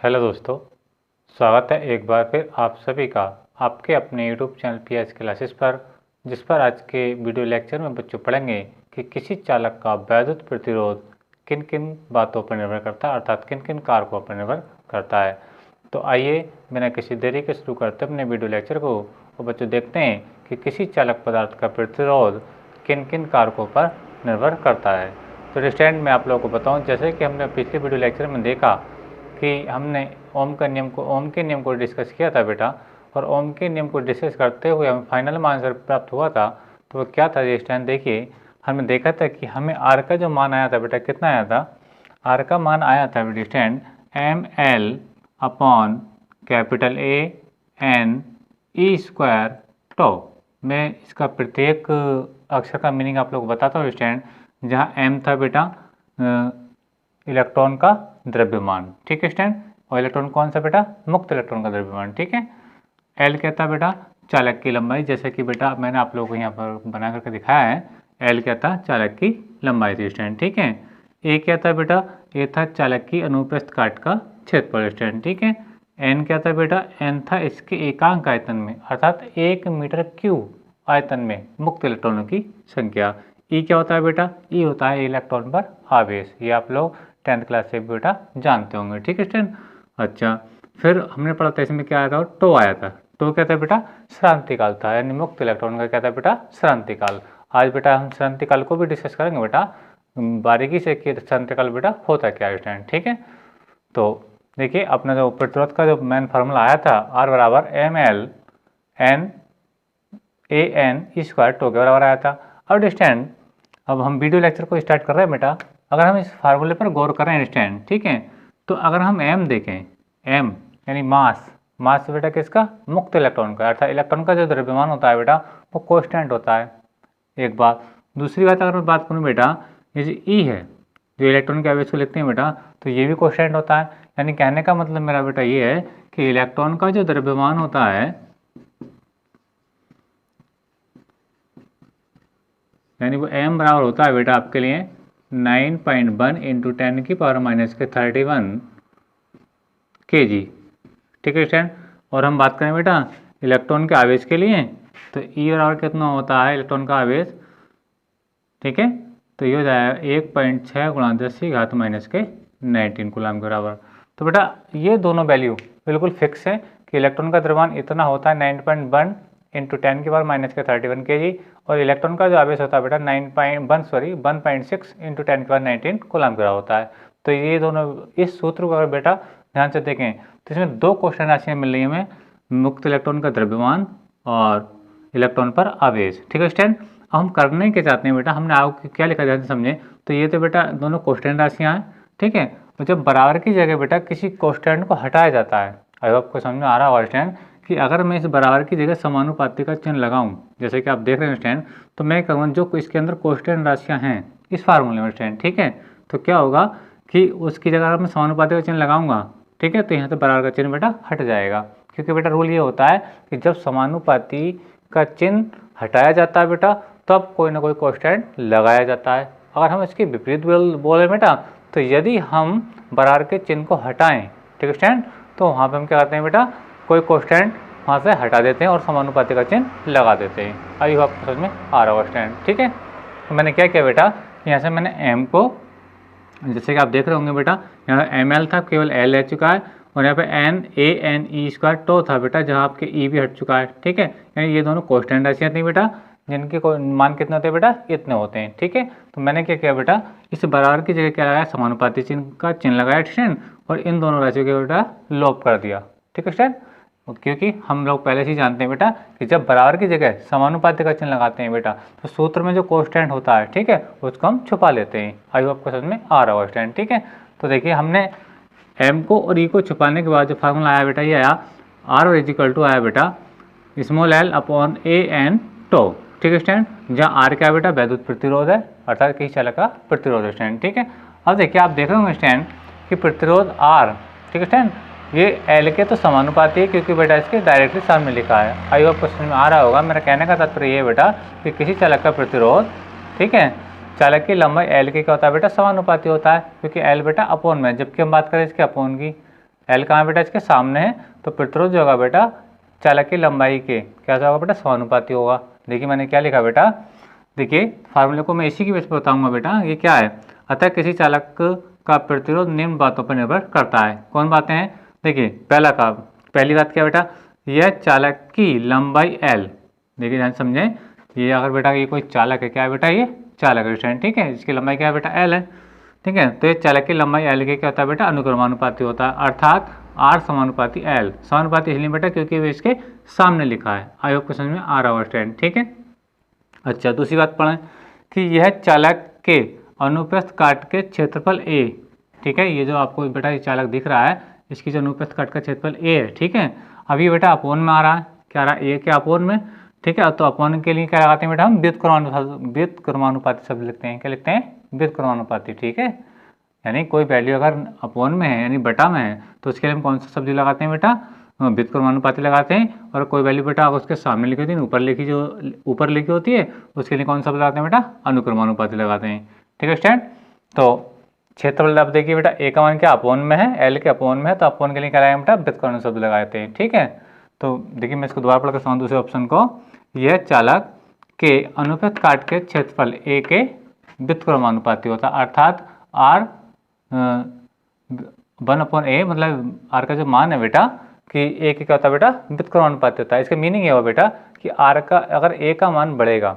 Hello दोस्तों, स्वागत है एक बार फिर आप सभी का आपके अपने यूट्यूब चैनल पीएस क्लासेस पर, जिस पर आज के वीडियो लेक्चर में बच्चों पढ़ेंगे कि किसी चालक का वैद्युत प्रतिरोध किन किन बातों पर निर्भर करता है, अर्थात किन किन कारकों पर निर्भर करता है। तो आइए बिना किसी देरी के शुरू करते अपने वीडियो लेक्चर को और बच्चों देखते हैं कि किसी चालक पदार्थ का प्रतिरोध किन किन कारकों पर निर्भर करता है। तो स्टैंड में आप लोगों को बताऊँ, जैसे कि हमने पिछले वीडियो लेक्चर में देखा कि हमने ओम के नियम को डिस्कस किया था बेटा, और ओम के नियम को डिस्कस करते हुए हमें फाइनल में आंसर प्राप्त हुआ था। तो वो क्या था ये स्टैंड देखिए, हमने देखा था कि हमें आर का जो मान आया था बेटा, कितना आया था, आर का मान आया था बेटा stand M L upon capital A N E square tau. मैं इसका प्रत्येक अक्षर का मीनिंग आप लोग को बताता हूँ स्टैंड। जहाँ एम था बेटा इलेक्ट्रॉन का द्रव्यमान, ठीक है स्टैंड, और इलेक्ट्रॉन कौन सा बेटा, मुक्त इलेक्ट्रॉन का द्रव्यमान, ठीक है। एल कहता बेटा चालक की लंबाई, जैसे कि बेटा मैंने आप लोगों को यहाँ पर बना करके दिखाया है। एल कहता चालक की लंबाई थी स्टैंड, ठीक है। ए क्या था बेटा, ए था चालक की अनुप्रस्थ काट का क्षेत्रफल स्टैंड, ठीक है। एन क्या था बेटा, एन था इसके एकांक आयतन में, अर्थात 1 मीटर क्यूब आयतन में मुक्त इलेक्ट्रॉनों की संख्या। ई क्या होता है बेटा, ई होता है इलेक्ट्रॉन पर आवेश। ये आप लोग 10th क्लास से बेटा जानते होंगे, ठीक है स्टूडेंट। अच्छा, फिर हमने पढ़ा था इसमें क्या आया था, टो आया था। टो क्या था बेटा, श्रांतिकाल था, यानी मुक्त इलेक्ट्रॉन का क्या था बेटा, श्रांतिकाल। आज बेटा हम श्रांतिकाल को भी डिस्कस करेंगे बेटा बारीकी से कि श्रांतिकाल बेटा होता क्या स्टूडेंट, ठीक है। तो देखिए अपना जो प्रतिरोध का जो मेन फार्मूला आया था, आर बराबर M L N A N E square tau के बराबर आया था। अब स्टैंड अब हम वीडियो लेक्चर को स्टार्ट कर रहे हैं बेटा, अगर हम इस फार्मूले पर गौर करें स्टैंड, ठीक है। तो अगर हम एम देखें, एम यानी मास, मास बेटा किसका, मुक्त इलेक्ट्रॉन का, अर्थात इलेक्ट्रॉन का जो द्रव्यमान होता है बेटा वो कांस्टेंट होता है, एक बात। दूसरी बात अगर मैं बात करूँ बेटा, ये जो ई है, जो इलेक्ट्रॉन के आवेश को लिखते हैं बेटा, तो ये भी कांस्टेंट होता है। यानी कहने का मतलब मेरा बेटा ये है कि इलेक्ट्रॉन का जो द्रव्यमान होता है, यानी वो m बराबर होता है बेटा आपके लिए 9.1 इंटू 10 की पावर माइनस के 31 kg, ठीक है स्टैंड। और हम बात करें बेटा इलेक्ट्रॉन के आवेश के लिए, तो ई बराबर कितना होता है इलेक्ट्रॉन का आवेश, ठीक है। तो ये हो जाएगा 1.6 गुणा 10 की घात माइनस के 19 कूलम के बराबर। तो बेटा ये दोनों वैल्यू बिल्कुल फिक्स है कि इलेक्ट्रॉन का द्रव्यमान इतना होता है 9.1 इंटू 10 की पावर माइनस के 31 kg, और इलेक्ट्रॉन का जो आवेश होता है बेटा 1.6 इंटू 10 की पावर 19 कूलम का होता है। तो ये दोनों, इस सूत्र को अगर बेटा ध्यान से देखें तो इसमें दो क्वेश्चन राशियाँ मिल रही है हमें, मुक्त इलेक्ट्रॉन का द्रव्यमान और इलेक्ट्रॉन पर आवेश, ठीक है स्टैंड। हम करने के चाहते हैं बेटा, हमने आपको क्या लिखा ध्यान से समझे, तो ये तो बेटा दोनों कांस्टेंट राशियाँ हैं, ठीक है। तो जब बराबर की जगह बेटा किसी कांस्टेंट को हटाया जाता है, आई होप आपको समझ में आ रहा होगा स्टैंड, कि अगर मैं इस बराबर की जगह समानुपाती का चिन्ह लगाऊं, जैसे कि आप देख रहे हैं स्टैंड, तो मैं कहूँगा जो इसके अंदर कांस्टेंट राशियाँ हैं इस फार्मूले में स्टैंड, ठीक है, तो क्या होगा कि उसकी जगह अगर मैं समानुपाती का चिन्ह लगाऊंगा, ठीक है, तो यहाँ से बराबर का चिन्ह बेटा हट जाएगा, क्योंकि बेटा रूल ये होता है कि जब समानुपाती का चिन्ह हटाया जाता है बेटा तब कोई ना कोई कांस्टेंट लगाया जाता है। अगर हम इसके विपरीत बोले बेटा, तो यदि हम बराबर के चिन्ह को हटाएं, ठीक है स्टैंड, तो वहाँ पे हम क्या करते हैं बेटा, कोई कांस्टेंट वहाँ से हटा देते हैं और समानुपाती का चिन्ह लगा देते हैं। आई होप आपको समझ में आ रहा होगा स्टैंड, ठीक है। तो मैंने क्या किया बेटा, यहाँ से मैंने एम को, जैसे कि आप देख रहे होंगे बेटा, यहाँ एम एल था, केवल एल रह चुका है, और यहाँ पे N A N E square tau था बेटा, जहाँ आपके ई भी हट चुका है, ठीक है। यानी ये दोनों कांस्टेंट राशियाँ थी बेटा, जिनके मान कितने होते हैं बेटा, इतने होते हैं, ठीक है। तो मैंने क्या किया बेटा, इस बराबर की जगह क्या लगाया, समानुपाती चिन्ह का चिन्ह लगाया स्टैंड, और इन दोनों राशियों के बेटा लोप कर दिया, ठीक है स्टैंड। क्योंकि हम लोग पहले से ही जानते हैं बेटा कि जब बराबर की जगह समानुपाती का चिन्ह लगाते हैं बेटा, तो सूत्र में जो कांस्टेंट होता है, ठीक है, उसको हम छुपा लेते हैं। आई होप आपको समझ में आ रहा होगा स्टैंड, ठीक है। तो देखिए हमने एम को और ई को छुपाने के बाद जो फार्मूला आया बेटा, ये आया आर और इजिकल टू आया बेटा small L upon A N tau, ठीक है स्टैंड। जहाँ आर क्या बेटा वैद्युत प्रतिरोध है, अर्थात किसी चालक का प्रतिरोध है स्टैंड, ठीक है। अब देखिए आप देख रहे होंगे स्टैंड कि प्रतिरोध आर, ठीक है स्टैंड, ये एल के तो समानुपाती है, क्योंकि बेटा इसके डायरेक्टली सामने लिखा है। आई होप क्वेश्चन में आ रहा होगा। मेरा कहने का तात्पर्य ये बेटा कि किसी चालक का प्रतिरोध, ठीक है, चालक की लंबाई एल के क्या होता है बेटा, समानुपाती होता है, क्योंकि एल बेटा अपोन में, जबकि हम बात करें इसके अपोन की, एल कहाँ बेटा इसके सामने है, तो प्रतिरोध जो होगा बेटा चालक की लंबाई के क्या होगा बेटा समानुपाती होगा। देखिए मैंने क्या लिखा बेटा, देखिए फार्मूले को मैं इसी की बेस पर बताऊंगा बेटा। ये क्या है, अतः किसी चालक का प्रतिरोध निम्न बातों पर निर्भर करता है। कौन बातें हैं, देखिए पहली बात क्या बेटा, यह चालक की लंबाई एल। देखिए ध्यान समझें, ये अगर बेटा ये कोई चालक है, क्या है बेटा ये चालक है स्टूडेंट, ठीक है, इसकी लंबाई क्या है बेटा एल है, ठीक है। तो ये चालक की लंबाई एल के क्या होता है बेटा अनुक्रमानुपाती होता है, अर्थात आर समानुपाती एल। समानुपाती इसलिए बेटा क्योंकि वो इसके सामने लिखा है। आई होप को समझ में आ रहा होगा स्टूडेंट, ठीक है। अच्छा दूसरी बात पढ़ें कि यह चालक के अनुप्रस्थ काट के क्षेत्रफल ए, ठीक है, ये जो आपको बेटा ये चालक दिख रहा है इसकी जो अनुप्रस्थ काट का क्षेत्रफल ए है, ठीक है। अब ये बेटा अपोन में आ रहा है, क्या आ रहा है ए के अपोन में, ठीक है। तो अपोन के लिए क्या लगाते हैं बेटा हम व्युत्क्रमानुपाती शब्द लिखते हैं, क्या लिखते हैं व्युत्क्रमानुपाती, ठीक है। यानी कोई वैल्यू अगर अपोन में है यानी बटा में है तो उसके लिए हम कौन सा शब्द लगाते हैं बेटा व्युत्क्रमानुपाती लगाते हैं। और कोई वैल्यू बेटा उसके सामने लिखी होती है ऊपर लिखी होती है उसके लिए कौन सा शब्द लगाते हैं बेटा अनुक्रमानुपाती लगाते हैं, ठीक है स्टूडेंट। तो क्षेत्रफल अब देखिए बेटा ए का मान क्या अपोन में है, एल के अपोन में है, तो अपोन के लिए क्या लगाएंगे बेटा व्युत्क्रमानुपाती शब्द लगाते हैं, ठीक है। तो देखिए मैं इसको दोबारा पढ़ कर दूसरे ऑप्शन को, यह चालक के अनुप्रस्थ काट के क्षेत्रफल ए के व्युत्क्रमानुपाती होता है, अर्थात आर 1/a, मतलब आर का जो मान है बेटा कि ए के क्या होता है बेटा व्युत्क्रमानुपाती होता है। इसका मीनिंग ये हुआ बेटा कि आर का अगर ए का मान बढ़ेगा,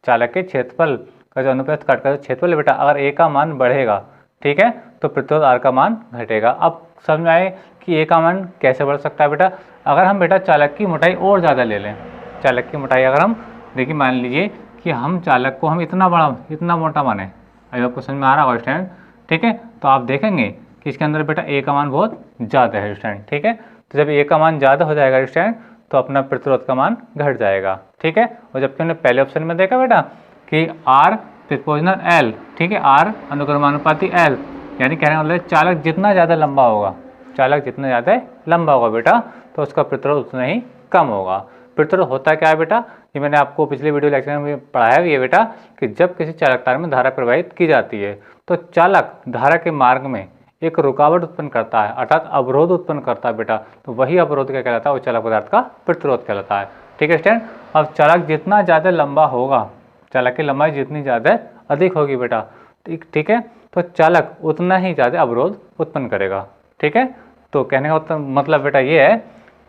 चालक के क्षेत्रफल का जो अनुप्रस्थ काट का जो क्षेत्रफल है बेटा अगर ए का मान बढ़ेगा, ठीक है, तो प्रतिरोध आर का मान घटेगा। अब समझ में आए कि ए का मान कैसे बढ़ सकता है बेटा, अगर हम बेटा चालक की मोटाई और ज़्यादा ले लें, चालक की मोटाई अगर हम देखिए मान लीजिए कि हम चालक को हम इतना मोटा माने, अभी आपको समझ में आ रहा होगा स्टूडेंट, ठीक है। तो आप देखेंगे कि इसके अंदर बेटा ए का मान बहुत ज़्यादा है स्टूडेंट, ठीक है। तो जब ए का मान ज़्यादा हो जाएगा स्टूडेंट तो अपना प्रतिरोध का मान घट जाएगा, ठीक है। और जबकि हमने पहले ऑप्शन में देखा बेटा कि आर प्रोपोर्शनल एल, ठीक है, आर अनुक्रमानुपाती एल, यानी कहने का मतलब चालक जितना ज़्यादा लंबा होगा, चालक जितना ज़्यादा लंबा होगा बेटा तो उसका प्रतिरोध उतना ही कम होगा। प्रतिरोध होता क्या है बेटा, ये मैंने आपको पिछले वीडियो लेक्चर में पढ़ाया भी है बेटा कि जब किसी चालक तार में धारा प्रवाहित की जाती है तो चालक धारा के मार्ग में एक रुकावट उत्पन्न करता है, अर्थात अवरोध उत्पन्न करता है बेटा, तो वही अवरोध क्या कहलाता है, वो चालक पदार्थ का प्रतिरोध कहलाता है, ठीक है स्टूडेंट। अब चालक जितना ज़्यादा लंबा होगा, चालक की लंबाई जितनी ज़्यादा अधिक होगी बेटा, ठीक है, तो चालक उतना ही ज़्यादा अवरोध उत्पन्न करेगा, ठीक है। तो कहने का मतलब बेटा ये है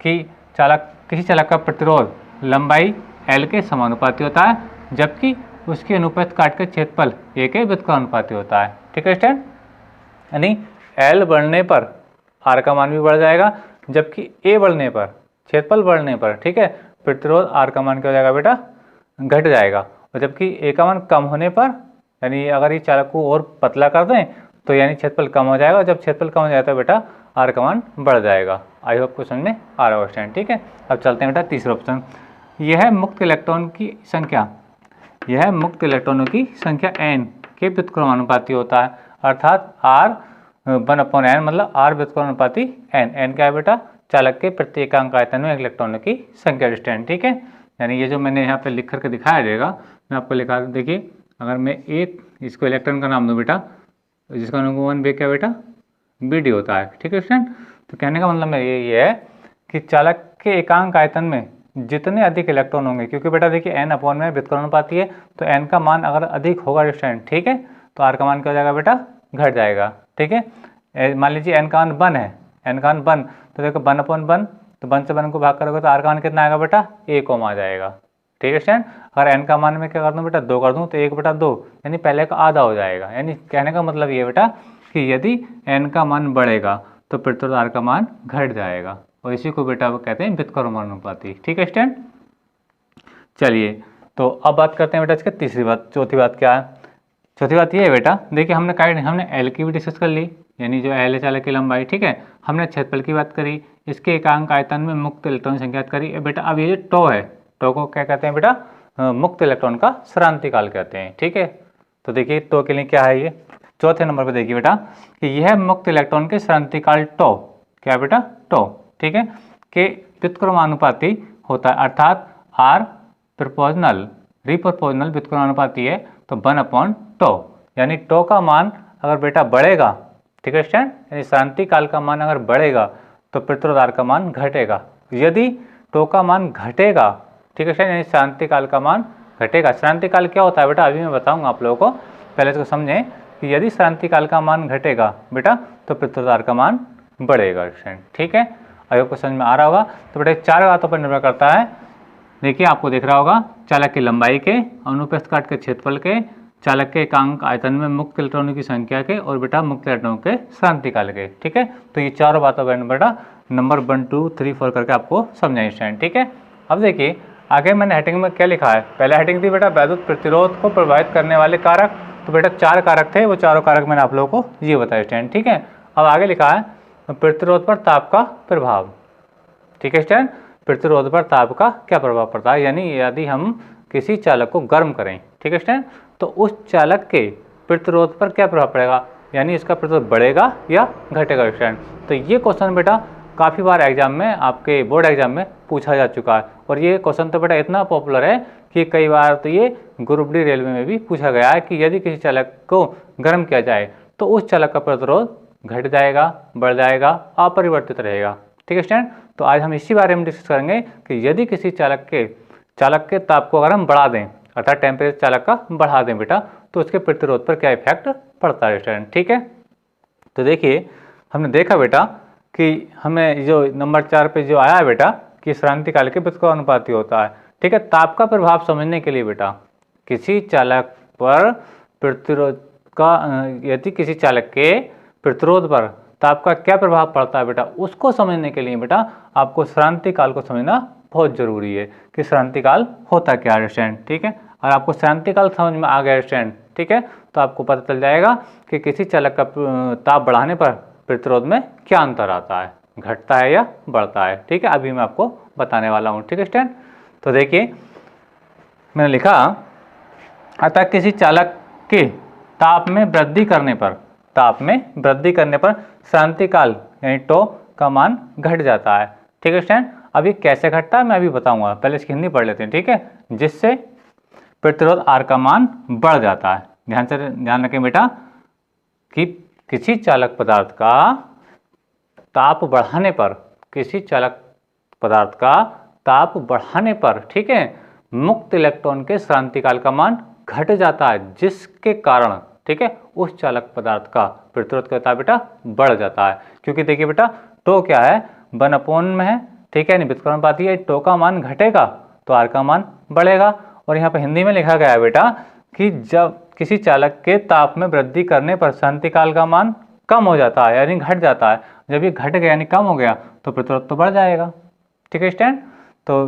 कि किसी चालक का प्रतिरोध लंबाई एल के समानुपाती होता है, जबकि उसके अनुप्रस्थ काट के क्षेत्रफल ए के व्युत्क्रमानुपाती होता है, ठीक है स्टूडेंट। यानी एल बढ़ने पर आर का मान भी बढ़ जाएगा, जबकि ए बढ़ने पर, क्षेत्रफल बढ़ने पर, ठीक है, प्रतिरोध आर का मान क्या हो जाएगा बेटा घट जाएगा। और जबकि ए का मान कम होने पर, यानी अगर ये चालक को और पतला कर दें तो यानी क्षेत्रफल कम हो जाएगा, जब क्षेत्रफल कम हो जाता है बेटा आर का मान बढ़ जाएगा। आई होप को समझ में आ रहा है स्टूडेंट, ठीक है। अब चलते हैं बेटा तीसरा ऑप्शन, यह मुक्त इलेक्ट्रॉन की संख्या, यह मुक्त इलेक्ट्रॉनों की संख्या n के व्युत्क्रमानुपाती होता है, अर्थात R 1/n, मतलब R व्युत्क्रमानुपाती n। n क्या है बेटा चालक के प्रति एकांक आयतन में इलेक्ट्रॉनों की संख्या स्टूडेंट, ठीक है। यानी ये जो मैंने यहाँ पे लिख करके दिखाया जाएगा, मैं आपको लिखा देखिए, अगर मैं एक इसको इलेक्ट्रॉन का नाम दूँ बेटा, जिसका अनुगमन वेग क्या बेटा BD होता है, ठीक है स्टूडेंट। तो कहने का मतलब ये है कि चालक के एकांक आयतन में जितने अधिक इलेक्ट्रॉन होंगे, क्योंकि बेटा देखिए n/में व्युत्क्रमानुपाती है, तो n का मान अगर अधिक होगा स्टूडेंट, ठीक है, तो r का मान क्या हो जाएगा बेटा घट जाएगा, ठीक है। मान लीजिए n का मान 1 है, n का मान 1, तो देखो 1/1, तो 1 से 1 को भाग करोगे तो r का मान कितना आएगा बेटा 1 ओम आ जाएगा, ठीक है स्टूडेंट। अगर n का मान में क्या कर दूँ बेटा 2 कर दूँ तो 1/2, यानी पहले का आधा हो जाएगा। यानी कहने का मतलब ये बेटा कि यदि n का मान बढ़ेगा तो प्रतिरोध r का मान घट जाएगा, और इसी को बेटा वो कहते हैं व्युत्क्रमानुपाती, ठीक है स्टूडेंट। चलिए तो अब बात करते हैं बेटा इसके तीसरी बात, चौथी बात क्या है। चौथी बात ये है बेटा, देखिए हमने एल की भी डिस्कस कर ली, यानी जो एल है चालक की लंबाई, ठीक है, हमने क्षेत्रफल की बात करी, इसके एकांक आयतन में मुक्त इलेक्ट्रॉन संख्या करी बेटा। अब ये टो है, टो को क्या कहते हैं बेटा मुक्त इलेक्ट्रॉन का श्रांतिकाल कहते हैं, ठीक है। तो देखिए टो के लिए क्या है, ये चौथे नंबर पर देखिए बेटा कि यह मुक्त इलेक्ट्रॉन के श्रांतिकाल टो क्या है बेटा टो, ठीक है, के व्युत्क्रमानुपाती होता है, अर्थात R रिप्रोपोर्शनल व्युत्क्रमानुपाती है, तो 1/टो, यानी टो का मान अगर बेटा बढ़ेगा, ठीक है स्टैंड, यानी श्रांति काल का मान अगर बढ़ेगा तो प्रतिरोध आर का मान घटेगा, यदि टो का मान घटेगा, ठीक है स्टैंड, यानी श्रांति काल का मान घटेगा। श्रांति काल क्या होता है बेटा, अभी मैं बताऊंगा आप लोगों को, पहले इसको समझें कि यदि श्रांति काल का मान घटेगा बेटा तो प्रतिरोध आर का मान बढ़ेगा स्टैंड, ठीक है। अगर आपको समझ में आ रहा होगा तो बेटा 4 बातों पर निर्भर करता है। देखिए आपको दिख रहा होगा चालक की लंबाई के, अनुप्रस्थ काट के क्षेत्रफल के, चालक के एकांक आयतन में मुक्त इलेक्ट्रॉनों की संख्या के, और बेटा मुक्त इलेक्ट्रॉनों के श्रांति काल के, ठीक है। तो ये 4 बातों पर बेटा नंबर 1 2 3 4 करके आपको समझाइए स्टैंड, ठीक है। अब देखिए आगे मैंने हेडिंग में क्या लिखा है, पहले हेडिंग थी बेटा वैद्युत प्रतिरोध को प्रभावित करने वाले कारक, तो बेटा 4 कारक थे, वो चारों कारक मैंने आप लोगों को ये बताया स्टैंड, ठीक है। अब आगे लिखा है प्रतिरोध पर ताप का प्रभाव, ठीक है स्टैंड, प्रतिरोध पर ताप का क्या प्रभाव पड़ता है, यानी यदि हम किसी चालक को गर्म करें, ठीक है स्टैंड, तो उस चालक के प्रतिरोध पर क्या प्रभाव पड़ेगा, यानी इसका प्रतिरोध बढ़ेगा या घटेगा स्टैंड। तो ये क्वेश्चन बेटा काफ़ी बार एग्जाम में, आपके बोर्ड एग्जाम में पूछा जा चुका है, और ये क्वेश्चन तो बेटा इतना पॉपुलर है कि कई बार तो ये ग्रुप डी रेलवे में भी पूछा गया है कि यदि किसी चालक को गर्म किया जाए तो उस चालक का प्रतिरोध घट जाएगा, बढ़ जाएगा, अपरिवर्तित रहेगा, ठीक है स्टैंड। तो आज हम इसी बारे में डिस्कस करेंगे कि यदि किसी चालक के ताप को अगर हम बढ़ा दें, अर्थात टेम्परेचर चालक का बढ़ा दें बेटा, तो उसके प्रतिरोध पर क्या इफेक्ट पड़ता है स्टूडेंट, ठीक है। तो देखिए हमने देखा बेटा कि हमें जो नंबर 4 पे जो आया है बेटा कि श्रांति काल के प्रतिरोध अनुपाती होता है, ठीक है। ताप का प्रभाव समझने के लिए बेटा किसी चालक पर प्रतिरोध का, यदि किसी चालक के प्रतिरोध पर ताप का क्या प्रभाव पड़ता है बेटा, उसको समझने के लिए बेटा आपको श्रांति काल को समझना बहुत जरूरी है कि श्रांति काल होता क्या है स्टूडेंट, ठीक है। और आपको श्रांति काल समझ में आ गया स्टूडेंट, ठीक है, तो आपको पता चल जाएगा कि किसी चालक का ताप बढ़ाने पर प्रतिरोध में क्या अंतर आता है, घटता है या बढ़ता है, ठीक है। अभी मैं आपको बताने वाला हूँ, ठीक है स्टूडेंट। तो देखिए मैंने लिखा, अतः किसी चालक के ताप में वृद्धि करने पर श्रांति काल यानी टो का मान घट जाता है, ठीक है स्टूडेंट। अभी कैसे घटता है मैं अभी बताऊंगा, पहले इसकी हिंदी पढ़ लेते हैं, ठीक है, जिससे प्रतिरोध आर का मान बढ़ जाता है। ध्यान रखें बेटा कि किसी चालक पदार्थ का ताप बढ़ाने पर, ठीक है, मुक्त इलेक्ट्रॉन के श्रांति काल का मान घट जाता है, जिसके कारण, ठीक है, उस चालक पदार्थ का प्रतिरोध करता है बेटा बढ़ जाता है। क्योंकि देखिए बेटा टो क्या है, 1/n में है, ठीक है, व्युत्क्रमण अनुपाती है, टो का मान घटेगा तो आर का मान बढ़ेगा। और यहाँ पे हिंदी में लिखा गया है बेटा कि जब किसी चालक के ताप में वृद्धि करने पर श्रांति काल का मान कम हो जाता है यानी घट जाता है, जब ये घट गया यानी कम हो गया तो प्रतिरोध तो बढ़ जाएगा, ठीक है स्टूडेंट। तो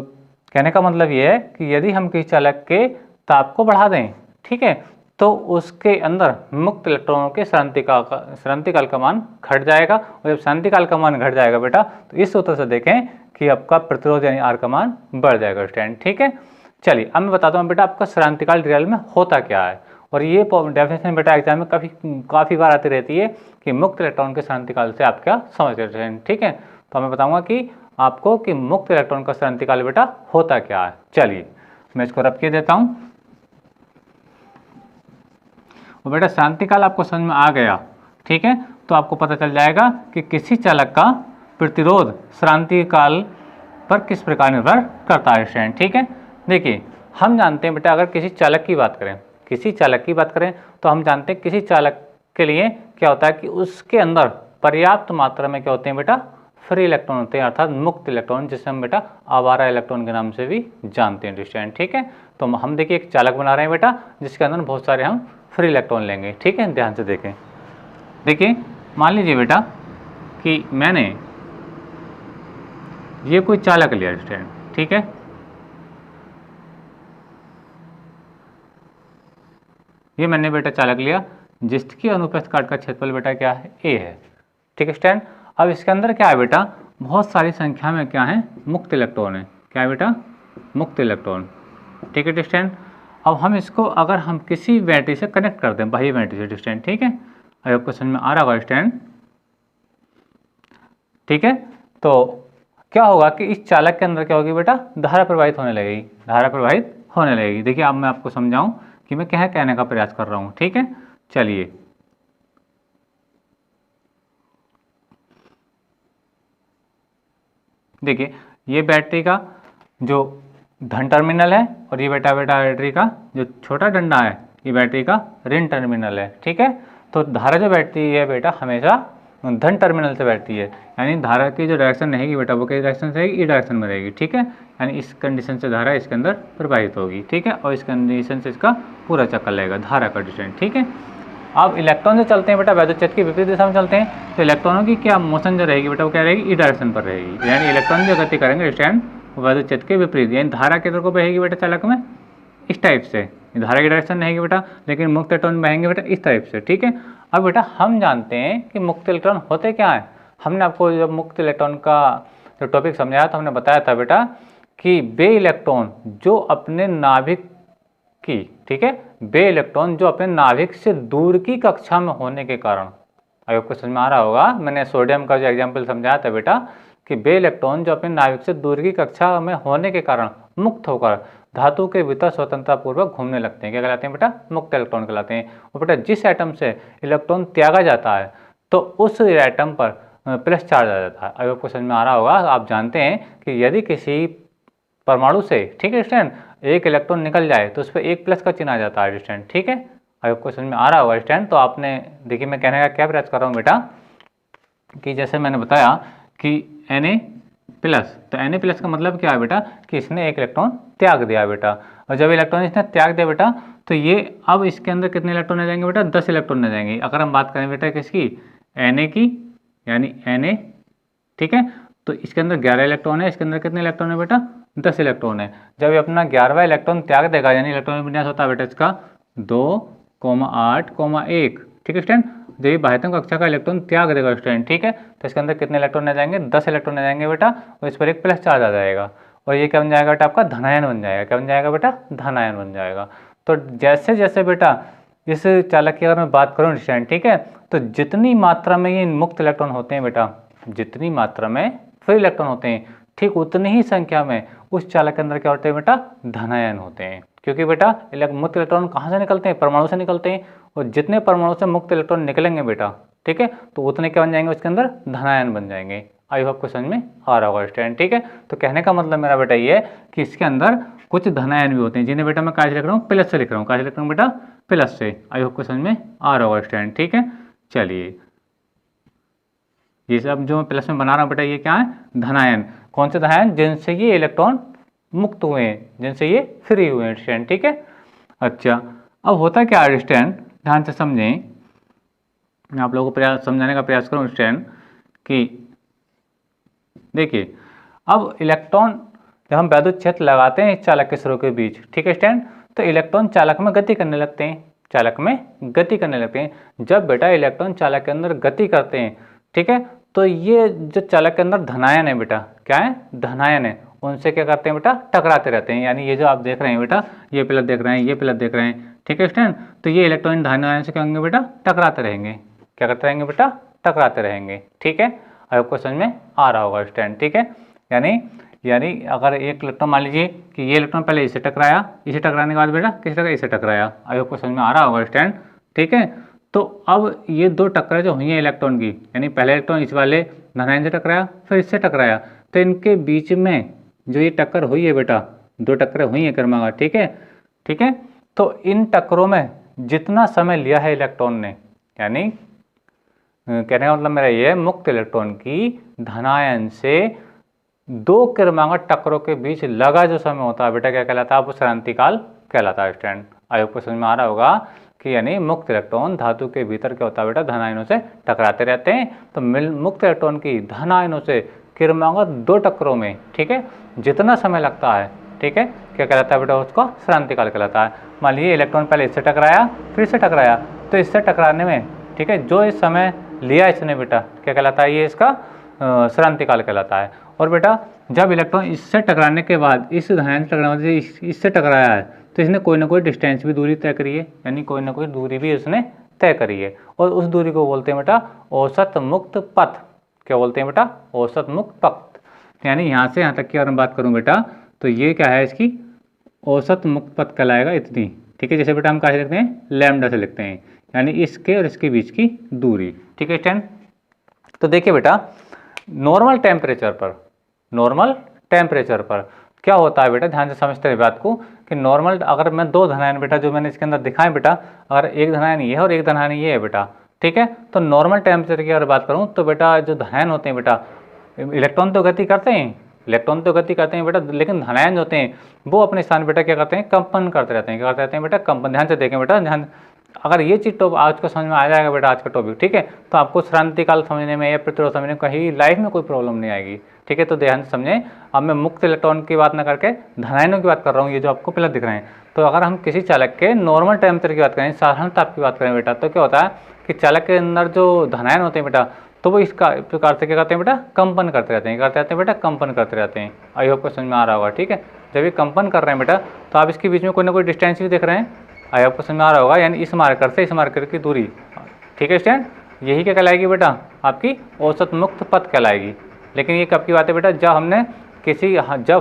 कहने का मतलब ये है कि यदि हम किसी चालक के ताप को बढ़ा दें, ठीक है, तो उसके अंदर मुक्त इलेक्ट्रॉनों के श्रांति काल का मान घट जाएगा, और जब श्रांति काल का मान घट जाएगा बेटा तो इस सूत्र से देखें कि आपका प्रतिरोध यानी आर का मान बढ़ जाएगा स्टूडेंट, ठीक है। चलिए अब मैं बताता हूँ बेटा आपका श्रांति काल रियल में होता क्या है, और ये डेफिनेशन बेटा एग्जाम में काफ़ी बार आती रहती है कि मुक्त इलेक्ट्रॉन के श्रांति काल से आप क्या समझ रहे हैं, ठीक है। तो मैं बताऊंगा कि आपको कि मुक्त इलेक्ट्रॉन का श्रांति काल बेटा होता क्या है। चलिए मैं इसको रब किए देता हूँ, और बेटा श्रांति काल आपको समझ में आ गया, ठीक है, तो आपको पता चल जाएगा कि किसी चालक का प्रतिरोध श्रांति काल पर किस प्रकार निर्भर करता है स्टूडेंट, ठीक है। देखिए हम जानते हैं बेटा अगर किसी चालक की बात करें तो हम जानते हैं किसी चालक के लिए क्या होता है कि उसके अंदर पर्याप्त मात्रा में क्या होते हैं बेटा फ्री इलेक्ट्रॉन होते हैं, अर्थात मुक्त इलेक्ट्रॉन, जिसे हम बेटा आवारा इलेक्ट्रॉन के नाम से भी जानते हैं स्टूडेंट, ठीक है। तो हम देखिए एक चालक बना रहे हैं बेटा जिसके अंदर बहुत सारे हम फ्री इलेक्ट्रॉन लेंगे, ठीक है, ध्यान से देखें। देखिए मान लीजिए बेटा कि मैंने ये कोई चालक लिया स्टूडेंट, ठीक है, ये मैंने बेटा चालक लिया जिसकी अनुप्रस्थ काट का क्षेत्रफल बेटा क्या है, ए है, ठीक है स्टूडेंट। अब इसके अंदर क्या है बेटा बहुत सारी संख्या में क्या है मुक्त इलेक्ट्रॉन है, क्या है बेटा मुक्त इलेक्ट्रॉन, ठीक है स्टूडेंट। अब हम इसको अगर हम किसी बैटरी से कनेक्ट कर दें, बाह्य बैटरी से स्टूडेंट, ठीक है, अब आपको समझ में आ रहा होगा स्टूडेंट, ठीक है। तो क्या होगा कि इस चालक के अंदर क्या होगी बेटा धारा प्रवाहित होने लगेगी, देखिए अब मैं आपको समझाऊं कि मैं क्या कहने का प्रयास कर रहा हूं, ठीक है। चलिए देखिए ये बैटरी का जो धन टर्मिनल है और ये बेटा बैटरी का जो छोटा डंडा है ये बैटरी का ऋण टर्मिनल है। ठीक है, तो धारा जो बैठती है बेटा हमेशा धन टर्मिनल से बैठती है, यानी धारा की जो डायरेक्शन रहेगी बेटा वो किस डायरेक्शन से रहेगी, ई डायरेक्शन में रहेगी। ठीक है, यानी इस कंडीशन से धारा इसके अंदर प्रवाहित होगी। ठीक है, और इस कंडीशन से इसका पूरा चक्कर लगेगा धारा का डिस्टेंस। ठीक है, अब इलेक्ट्रॉन जो चलते हैं बेटा वैद्युत क्षेत्र की विपरीत दिशा में चलते हैं, तो इलेक्ट्रॉनों की क्या मोशन जो रहेगी बेटा वो क्या रहेगी, ई डायरेक्शन पर रहेगी। यानी इलेक्ट्रॉन जो गति करेंगे स्टैंड वैद्युत क्षेत्र के विपरीत, यानी धारा किधर को बहेगी बेटा चालक में, इस टाइप से। धारा की डायरेक्शन रहेगी बेटा, लेकिन मुक्त इलेक्ट्रॉन बहेंगे बेटा इस टाइप से। ठीक है, अब बेटा हम जानते हैं कि मुक्त इलेक्ट्रॉन होते क्या है। हमने आपको जब मुक्त इलेक्ट्रॉन का जो टॉपिक समझाया तो हमने बताया था बेटा कि वे इलेक्ट्रॉन जो अपने नाभिक की, ठीक है, वे इलेक्ट्रॉन जो अपने नाभिक से दूर की कक्षा में होने के कारण, आपको समझ में आ रहा होगा, मैंने सोडियम का जो एग्जाम्पल समझाया था बेटा कि वे इलेक्ट्रॉन जो अपने नाभिक से दूर की कक्षा में होने के कारण मुक्त होकर धातु के भीतर स्वतंत्रतापूर्वक घूमने लगते हैं, क्या कहलाते हैं बेटा, मुक्त इलेक्ट्रॉन कहलाते हैं। और बेटा जिस एटम से इलेक्ट्रॉन त्यागा जाता है तो उस एटम पर प्लस चार्ज आ जाता है। अब आपको समझ में आ रहा होगा, आप जानते हैं कि यदि किसी परमाणु से, ठीक है स्टूडेंट, एक इलेक्ट्रॉन निकल जाए तो उस पर एक प्लस का चिन्ह आ जाता है स्टूडेंट। ठीक है, अब आपको समझ में आ रहा होगा स्टूडेंट। तो आपने देखिए मैं कहने का क्या प्रयास कर रहा हूँ बेटा कि जैसे मैंने बताया कि Na+, तो Na+ का मतलब क्या है बेटा कि इसने एक इलेक्ट्रॉन त्याग दिया बेटा, और जब इलेक्ट्रॉन इसने त्याग दिया बेटा तो ये अब इसके अंदर कितने इलेक्ट्रॉन आ जाएंगे बेटा, 10 इलेक्ट्रॉन आ जाएंगे। अगर हम बात करें बेटा किसकी, Na की, यानी Na, ठीक है, तो इसके अंदर 11 इलेक्ट्रॉन है, इसके अंदर कितने इलेक्ट्रॉन है बेटा, 10 इलेक्ट्रॉन है। जब ये अपना 11वां इलेक्ट्रॉन त्याग देगा, यानी इलेक्ट्रॉन विन्यास होता है बेटा इसका 2,8,1, ठीक है स्टूडेंट। जब ये बाह्यतम कक्षा का इलेक्ट्रॉन त्याग देगा स्टूडेंट, ठीक है, तो इसके अंदर कितने इलेक्ट्रॉन आ जाएंगे, 10 इलेक्ट्रॉन आ जाएंगे बेटा, और इस पर एक प्लस चार्ज आ जाएगा, और ये क्या बन जाएगा बेटा, आपका धनायन बन जाएगा। क्या बन जाएगा बेटा, धनायन बन जाएगा। तो जैसे जैसे बेटा इस चालक की अगर मैं बात करूँ स्टूडेंट, ठीक है, तो जितनी मात्रा में ये मुक्त इलेक्ट्रॉन होते हैं बेटा, जितनी मात्रा में फ्री इलेक्ट्रॉन होते हैं, ठीक उतनी ही संख्या में उस चालक के अंदर क्या होते हैं बेटा, धनायन होते हैं। क्योंकि बेटा मुक्त इलेक्ट्रॉन कहाँ से निकलते हैं, परमाणु से निकलते हैं, और जितने परमाणु से मुक्त इलेक्ट्रॉन निकलेंगे बेटा, ठीक है, तो उतने क्या बन जाएंगे, उसके अंदर धनायन बन जाएंगे। आई होप को समझ में आ रहा होगा स्टूडेंट। ठीक है, तो कहने का मतलब मेरा बेटा ये है कि इसके अंदर कुछ धनायन भी होते हैं, जिन्हें बेटा मैं क्या लिख रहा हूँ, प्लस से लिख रहा हूँ, क्या लिख रहा हूँ बेटा, प्लस से। आई होप को समझ में आ रहा होगा स्टूडेंट। ठीक है, चलिए ये सब जो मैं प्लस में बना रहा हूँ बेटा ये क्या है, धनायन। कौन से धनायन, जिनसे ये इलेक्ट्रॉन मुक्त हुए हैं, जिनसे ये फ्री हुए हैं स्टूडेंट। ठीक है, अच्छा अब होता क्या है स्टूडेंट, ध्यान से समझें, मैं आप लोगों को प्रयास समझाने का प्रयास करूँ स्टूडेंट कि देखिए अब इलेक्ट्रॉन जब हम वैद्युत क्षेत्र लगाते हैं इस चालक के सिरों के बीच, ठीक है स्टूडेंट, तो इलेक्ट्रॉन चालक में गति करने लगते हैं, चालक में गति करने लगते हैं। जब बेटा इलेक्ट्रॉन चालक के अंदर गति करते हैं, ठीक है, तो ये जो चालक के अंदर धनायन है बेटा, क्या है, धनायन है, उनसे क्या करते हैं बेटा, टकराते रहते हैं। यानी ये जो आप देख रहे हैं बेटा, ये प्लस देख रहे हैं, ये प्लस देख रहे हैं, ठीक है स्टूडेंट, तो ये इलेक्ट्रॉन धनायन से क्या होंगे बेटा, टकराते रहेंगे। क्या करते रहेंगे बेटा, टकराते रहेंगे। ठीक है, आपको समझ में आ रहा होगा स्टूडेंट। ठीक है, यानी अगर एक इलेक्ट्रॉन मान लीजिए कि ये इलेक्ट्रॉन पहले इसे टकराया, इसे टकराने के बाद बेटा किस तरह इसे टकराया, आपको समझ में आ रहा होगा स्टूडेंट। ठीक है, तो अब ये दो टक्करें जो हुई हैं इलेक्ट्रॉन की, यानी पहले इलेक्ट्रॉन इस वाले धनायन से टकराया, फिर इससे टकराया, तो इनके बीच में जो ये टक्कर हुई है बेटा, दो टक्करें हुई हैं क्रमागत, ठीक है, ठीक है, तो इन टक्करों में जितना समय लिया है इलेक्ट्रॉन ने, यानी कहने का मतलब मेरा ये है, मुक्त इलेक्ट्रॉन की धनायन से दो क्रमागत टक्करों के बीच लगा जो समय होता है बेटा क्या कहलाता है, वो क्रांतिकाल कहलाता है स्टूडेंट। आपको समझ में आ रहा होगा कि यानी मुक्त इलेक्ट्रॉन धातु के भीतर क्या होता है बेटा, धनायनों से टकराते रहते हैं। तो मुक्त इलेक्ट्रॉन की धनायनों से क्रमागत दो टक्करों में, ठीक है, जितना समय लगता है, ठीक है, क्या कहलाता है बेटा, उसको क्रांतिकाल कहलाता है। मान लीजिए इलेक्ट्रॉन पहले इससे टकराया, फिर इससे टकराया, तो इससे टकराने में, ठीक है, जो इस समय लिया इसने बेटा क्या कहलाता है, ये इसका क्रांतिकाल कहलाता है। और बेटा जब इलेक्ट्रॉन इससे टकराने के बाद इस धनायन से टकराने इससे टकराया है, तो इसने कोई ना कोई डिस्टेंस भी दूरी तय करी है, यानी कोई ना कोई दूरी भी उसने तय करी है, और उस दूरी को बोलते हैं बेटा औसत मुक्त पथ। क्या बोलते हैं बेटा, औसत मुक्त पथ। यानी यहाँ से यहाँ तक की अगर मैं बात करूँ बेटा, तो ये क्या है, इसकी औसत मुक्त पथ कहलाएगा इतनी। ठीक है, जैसे बेटा हम कहाँ से लिखते हैं, लैम्डा से लिखते हैं, यानी इसके और इसके बीच की दूरी। ठीक है स्टूडेंट, तो देखिए बेटा नॉर्मल टेम्परेचर पर, नॉर्मल टेम्परेचर पर। क्या होता है बेटा, ध्यान से समझते हैं बात को कि नॉर्मल, अगर मैं दो धनायन बेटा जो मैंने इसके अंदर दिखाए बेटा, अगर एक धनायन ये है और एक धनायन ये है बेटा, ठीक है, तो नॉर्मल टेम्परेचर की अगर बात करूँ तो बेटा जो धनायन होते हैं बेटा, इलेक्ट्रॉन तो गति करते हैं, इलेक्ट्रॉन तो गति करते हैं बेटा, लेकिन धनायन जो होते हैं वो अपने स्थान बेटा क्या करते हैं, कंपन करते रहते हैं। क्या करते रहते हैं बेटा, कंपन। ध्यान से देखें बेटा, ध्यान, अगर ये चीज तो आज को समझ में आ जाएगा बेटा, आज का टॉपिक, ठीक है, तो आपको श्रांति काल समझने में या प्रतिरोध समझने में कहीं लाइफ में कोई प्रॉब्लम नहीं आएगी, ठीक है। तो ध्यान से समझें, अब मैं मुक्त इलेक्ट्रॉन की बात ना करके धनायनों की बात कर रहा हूँ, ये जो आपको पहले दिख रहे हैं। तो अगर हम किसी चालक के नॉर्मल टेम्परेचर की बात करें, साधारण ताप की बात करें बेटा, तो क्या होता है कि चालक के अंदर जो धनायन होते हैं बेटा, तो वो इसका प्रकार से क्या करते हैं बेटा, कंपन करते रहते हैं। क्या करते रहते हैं बेटा, कंपन करते रहते हैं। आई होप को समझ में आ रहा होगा, ठीक है। जब ये कंपन कर रहे हैं बेटा, तो आप इसके बीच में कोई ना कोई डिस्टेंस भी देख रहे हैं, आई आपको समझ में आ रहा होगा, यानी इस मार्कर से इस मार्कर की दूरी, ठीक है स्टूडेंट, यही क्या कहलाएगी बेटा, आपकी औसत मुक्त पथ कहलाएगी। लेकिन ये कब की बात है बेटा, जब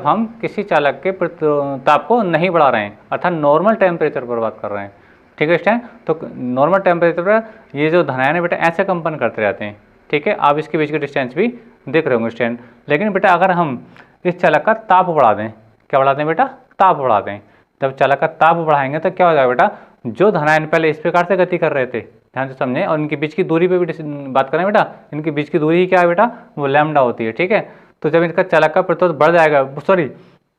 हम किसी चालक के ताप को नहीं बढ़ा रहे हैं, अर्थात नॉर्मल टेम्परेचर पर बात कर रहे हैं, ठीक है स्टूडेंट। तो नॉर्मल टेम्परेचर पर ये जो धनायन है बेटा ऐसे कंपन करते रहते हैं, ठीक है। आप इसके बीच के डिस्टेंस भी देख रहे होंगे स्टूडेंट। लेकिन बेटा अगर हम इस चालक का ताप बढ़ा दें, क्या बढ़ा दें बेटा, ताप बढ़ा दें, जब चालक का ताप बढ़ाएंगे तो क्या हो जाएगा बेटा, जो धनायन पहले इस प्रकार से गति कर रहे थे, ध्यान से समझें, और इनके बीच की दूरी पे भी बात करें बेटा, इनके बीच की दूरी क्या है बेटा, वो लैम्डा होती है, ठीक है। तो जब इनका चालक का प्रतिरोध बढ़ जाएगा, सॉरी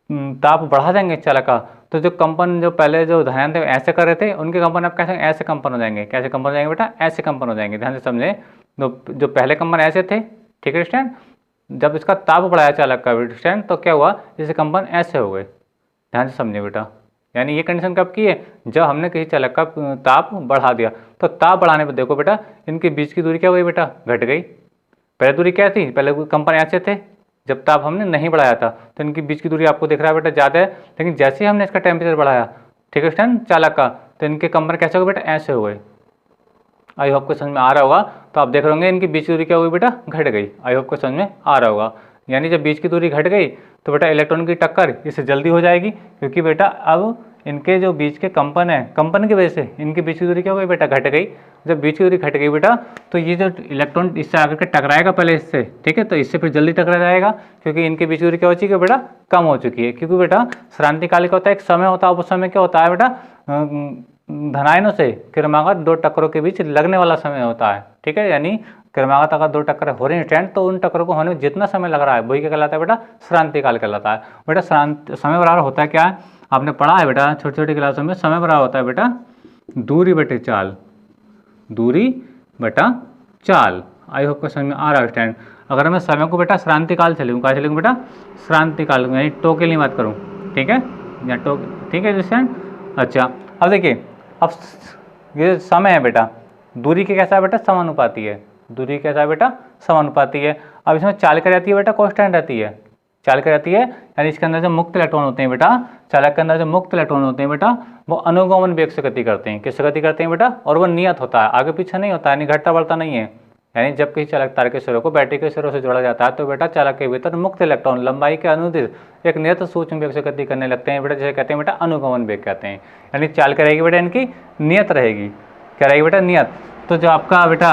ताप बढ़ा देंगे चालक का, तो जो कंपन जो पहले जो धनायन थे ऐसे कर रहे थे, उनके कंपन अब कैसे ऐसे कंपन हो जाएंगे। कैसे कंपन हो जाएंगे बेटा, ऐसे कंपन हो जाएंगे। ध्यान से समझें, जो पहले कंपन ऐसे थे, ठीक है स्टूडेंट, जब इसका ताप बढ़ाया चालक का स्टूडेंट, तो क्या हुआ, जैसे कंपन ऐसे हो गए। ध्यान से समझिए बेटा, यानी ये कंडीशन कब की है, जब हमने किसी चालक का ताप बढ़ा दिया। तो ताप बढ़ाने पर देखो बेटा, इनके बीच की दूरी क्या हो गई बेटा, घट गई। पहले दूरी क्या थी, पहले कंपन ऐसे थे, जब ताप हमने नहीं बढ़ाया था, तो इनकी बीच की दूरी आपको दिख रहा है बेटा ज़्यादा है। लेकिन जैसे ही हमने इसका टेम्परेचर बढ़ाया, ठीक है स्टूडेंट, चालक का, तो इनके कंपन कैसे हो गए बेटा, ऐसे हो गए। आई होप को समझ में आ रहा होगा। तो आप देख रहे होंगे इनकी बीच की दूरी क्या हुई बेटा, घट गई। आई होप को समझ में आ रहा होगा। यानी जब बीच की दूरी घट गई तो बेटा इलेक्ट्रॉन की टक्कर इससे जल्दी हो जाएगी, क्योंकि बेटा अब इनके जो बीच के कंपन है, कंपन की वजह से इनकी बीच की दूरी क्या हो गई बेटा, घट गई। जब बीच की दूरी घट गई बेटा, तो ये जो इलेक्ट्रॉन इससे आकर के टकराएगा पहले इससे, ठीक है, तो इससे फिर जल्दी टकरा जाएगा, क्योंकि इनके बीच की दूरी क्या हो चुकी है बेटा, कम हो चुकी है। क्योंकि बेटा श्रांतिकालिक होता है, एक समय होता है, उस समय क्या होता है बेटा, धनायनों से क्रमागत दो टक्करों के बीच लगने वाला समय होता है, ठीक है। यानी क्रमागत अगर दो टक्कर हो रही हैं स्टैंड, तो उन टक्करों को होने में जितना समय लग रहा है वही क्या कहलाता है बेटा, श्रांतिकाल कहलाता है। बेटा समय बराबर होता है क्या है, आपने पढ़ा है बेटा छोटी छोटी क्लासों में, समय बराबर होता है बेटा दूरी बटे चाल, दूरी बटा चाल। आई होप को समझ में आ रहा है स्टैंड। अगर मैं समय को बेटा श्रांतिकाल से लूँ, क्या से लूँ बेटा, श्रांतिकाल, यानी टो के लिए बात करूँ, ठीक है, या टो, ठीक है स्टैंड। अच्छा अब देखिए, अब ये समय है बेटा, दूरी के कैसा है बेटा, समानुपाती है, दूरी कैसा है बेटा, समानुपाती है। अब इसमें चाल क्या रहती है बेटा, कांस्टेंट रहती है, चाल क्या रहती है, यानी इसके अंदर जो मुक्त इलेक्ट्रॉन होते हैं बेटा, चालक के अंदर जो मुक्त इलेक्ट्रॉन होते हैं बेटा, वो अनुगमन वेग से गति करते हैं। किससे गति करते हैं बेटा, और वो नियत होता है, आगे पीछे नहीं होता है, यानी घटता बढ़ता नहीं है। यानी जब किसी चालक तार के सिरों को बैटरी के सिरों से जोड़ा जाता है, तो बेटा चालक के भीतर मुक्त इलेक्ट्रॉन लंबाई के अनुदिश एक नियत सूक्ष्म वेग से गति करने लगते हैं बेटा, जिसे कहते हैं बेटा अनुगमन वेग कहते हैं। यानी चाल क्या रहेगी बेटा, इनकी नियत रहेगी, क्या रहेगी बेटा, नियत। तो जो आपका बेटा